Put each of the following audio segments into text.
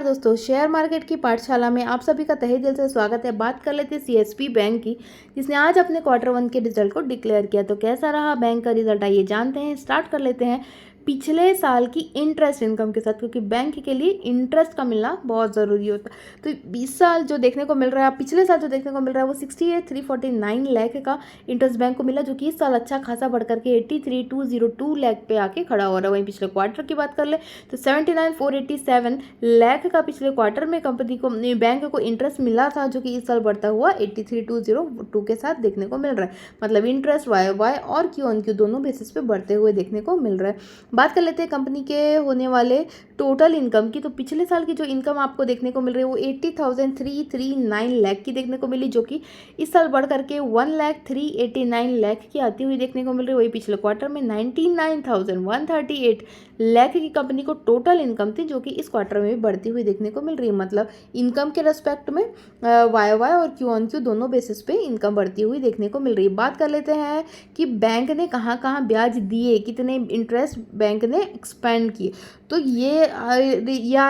दोस्तों, share market की पाठशाला में आप सभी का तहे दिल से स्वागत है। बात कर लेते हैं सीएसबी बैंक की, जिसने आज अपने क्वार्टर वन के रिजल्ट को डिक्लेयर किया। तो कैसा रहा बैंक का रिजल्ट, आइए जानते हैं। स्टार्ट कर लेते हैं पिछले साल की इंटरेस्ट इनकम के साथ, क्योंकि बैंक के लिए इंटरेस्ट का मिलना बहुत ज़रूरी होता है। तो इस साल जो देखने को मिल रहा है, पिछले साल जो देखने को मिल रहा है वो 68,349 लाख का इंटरेस्ट बैंक को मिला, जो कि इस साल अच्छा खासा बढ़ करके 83,202 लाख पे आके खड़ा हो रहा है। वहीं पिछले क्वार्टर की बात कर ले तो 79,487 लाख का पिछले क्वार्टर में कंपनी को बैंक को इंटरेस्ट मिला था, जो कि इस साल बढ़ता हुआ 83,202 के साथ देखने को मिल रहा है। मतलब इंटरेस्ट वाई और क्यू ऑन क्यू दोनों बेसिस पे बढ़ते हुए देखने को मिल रहा है। बात कर लेते हैं कंपनी के होने वाले टोटल इनकम की। तो पिछले साल की जो इनकम आपको देखने को मिल रही है वो 80,339 लाख की देखने को मिली, जो कि इस साल बढ़ करके 1,389 लाख की आती हुई देखने को मिल रही है। वही पिछले क्वार्टर में 99,138 लाख की कंपनी को टोटल इनकम थी, जो कि इस क्वार्टर में भी बढ़ती हुई देखने को मिल रही है। मतलब इनकम के रेस्पेक्ट में वाई और क्यू ऑन क्यू दोनों बेसिस पे इनकम बढ़ती हुई देखने को मिल रही है। बात कर लेते हैं कि बैंक ने कहाँ कहाँ ब्याज दिए, कितने इंटरेस्ट बैंक ने एक्सपेंड किए। तो ये आ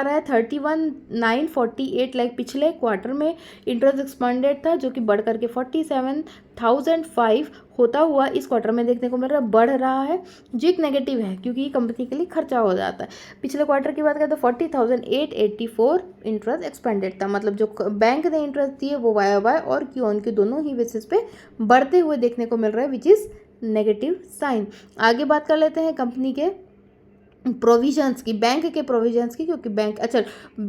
रहा है 31,948 लाख पिछले क्वार्टर में इंटरेस्ट एक्सपेंडेड था, जो कि बढ़ करके 47,005 होता हुआ इस क्वार्टर में देखने को मिल रहा है, बढ़ रहा है, जो एक नेगेटिव है क्योंकि ये कंपनी के लिए खर्चा हो जाता है। पिछले क्वार्टर की बात करें तो 40,884 इंटरेस्ट एक्सपेंडेड था। मतलब जो बैंक ने इंटरेस्ट दिए वो वाई और क्यू ऑन क्यू दोनों ही बेसिस पे बढ़ते हुए देखने को मिल रहा है, विच इज़ नेगेटिव साइन। आगे बात कर लेते हैं कंपनी के प्रोविजंस की, बैंक के प्रोविजंस की, क्योंकि बैंक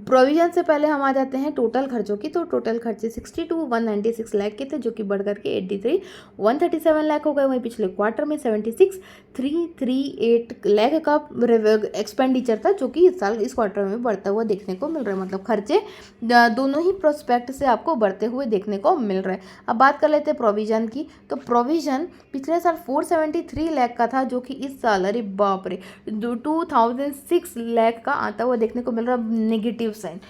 प्रोविजन से पहले हम आ जाते हैं टोटल खर्चों की। तो टोटल खर्चे 62,196 लाख के थे, जो कि बढ़ करके 83,137 लाख हो गए। वहीं पिछले क्वार्टर में 76,338 लाख का एक्सपेंडिचर था, जो कि इस साल इस क्वार्टर में बढ़ता हुआ देखने को मिल रहा है। मतलब खर्चे दोनों ही प्रोस्पेक्ट से आपको बढ़ते हुए देखने को मिल रहा है। अब बात कर लेते हैं प्रोविजन की। तो प्रोविजन पिछले साल 473 लाख का था, जो कि इस साल अरे बाप रे 2006 लाख का आता हुआ देखने को मिल रहा है। नेगेटिव साइन,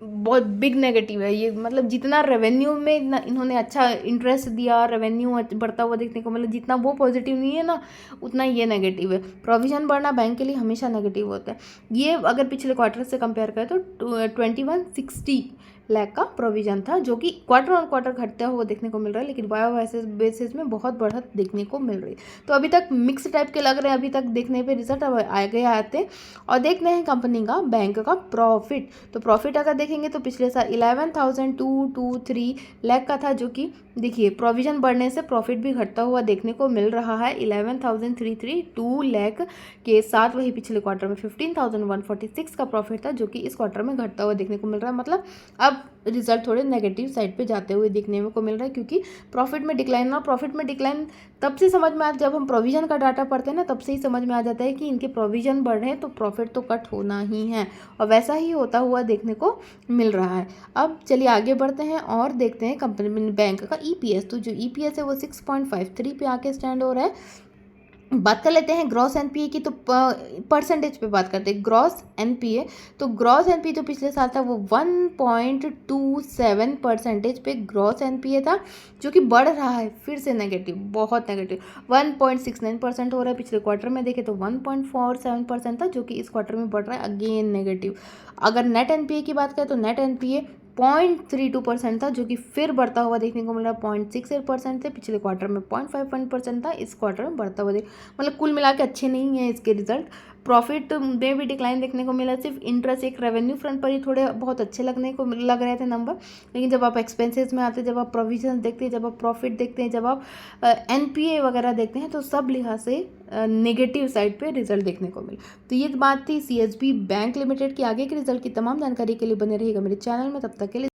बहुत बिग नेगेटिव है ये। मतलब जितना रेवेन्यू में इन्होंने अच्छा इंटरेस्ट दिया, रेवेन्यू बढ़ता हुआ देखने को मिला, जितना वो पॉजिटिव नहीं है ना, उतना ये नेगेटिव है। प्रोविजन बढ़ना बैंक के लिए हमेशा नेगेटिव होता है। ये अगर पिछले क्वार्टर से कंपेयर करें तो 2160 लाख का प्रोविजन था, जो कि क्वार्टर ऑन क्वार्टर घटता हुआ देखने को मिल रहा है, लेकिन वाई बेसिस में बहुत बढ़त देखने को मिल रही है। तो अभी तक मिक्स टाइप के लग रहे हैं अभी तक देखने पे रिजल्ट। अब आगे आते और देखते हैं कंपनी का बैंक का प्रॉफिट। तो प्रॉफिट अगर देखेंगे तो पिछले साल 11,223 लाख का था, जो कि देखिए प्रोविजन बढ़ने से प्रॉफिट भी घटता हुआ देखने को मिल रहा है 11,332 लाख के साथ। वही पिछले क्वार्टर में 15,146 का प्रॉफिट था, जो कि इस क्वार्टर में घटता हुआ देखने को मिल रहा है। मतलब अब रिजल्ट थोड़े नेगेटिव साइड पे जाते हुए देखने को मिल रहा है, क्योंकि प्रॉफिट में डिक्लाइन तब से समझ में जब हम प्रोविजन का डाटा पढ़ते हैं ना, तब से ही समझ में आ जाता है कि इनके प्रोविजन बढ़ रहे हैं तो प्रॉफिट तो कट होना ही है, और वैसा ही होता हुआ देखने को मिल रहा है। अब चलिए आगे बढ़ते हैं और देखते हैं कंपनी बैंक का ईपीएस। तो जो ईपीएस है वो 6.53 पे आके स्टैंड हो रहा है। बात कर लेते हैं ग्रॉस एनपीए की। तो परसेंटेज पे बात करते हैं ग्रॉस एनपीए। तो ग्रॉस एनपीए जो पिछले साल था वो 1.27% पे ग्रॉस एनपीए था, जो कि बढ़ रहा है फिर से नेगेटिव, बहुत नेगेटिव। 1.69% हो रहा है। पिछले क्वार्टर में देखें तो 1.47% था, जो कि इस क्वार्टर में बढ़ रहा है अगेन नेगेटिव। अगर नेट एनपीए की बात करें तो नेट एनपीए 0.32% था, जो कि फिर बढ़ता हुआ देखने को मिल रहा है 0.68% थे। पिछले क्वार्टर में 0.51% था, इस क्वार्टर में बढ़ता हुआ मतलब कुल मिला के अच्छे नहीं है इसके रिजल्ट। प्रॉफिट में भी डिक्लाइन देखने को मिला। सिर्फ इंटरेस्ट एक रेवेन्यू फ्रंट पर ही थोड़े बहुत अच्छे लग रहे थे नंबर, लेकिन जब आप एक्सपेंसेस में आते हैं, जब आप प्रोविजन देखते हैं, जब आप प्रॉफिट देखते हैं, जब आप एनपीए वगैरह देखते हैं, तो सब लिहाज से नेगेटिव साइड पे रिजल्ट देखने को मिला। तो ये बात थी सीएसबी बैंक लिमिटेड की। आगे के रिजल्ट की तमाम जानकारी के लिए बने रहिएगा मेरे चैनल में। तब तक के लिए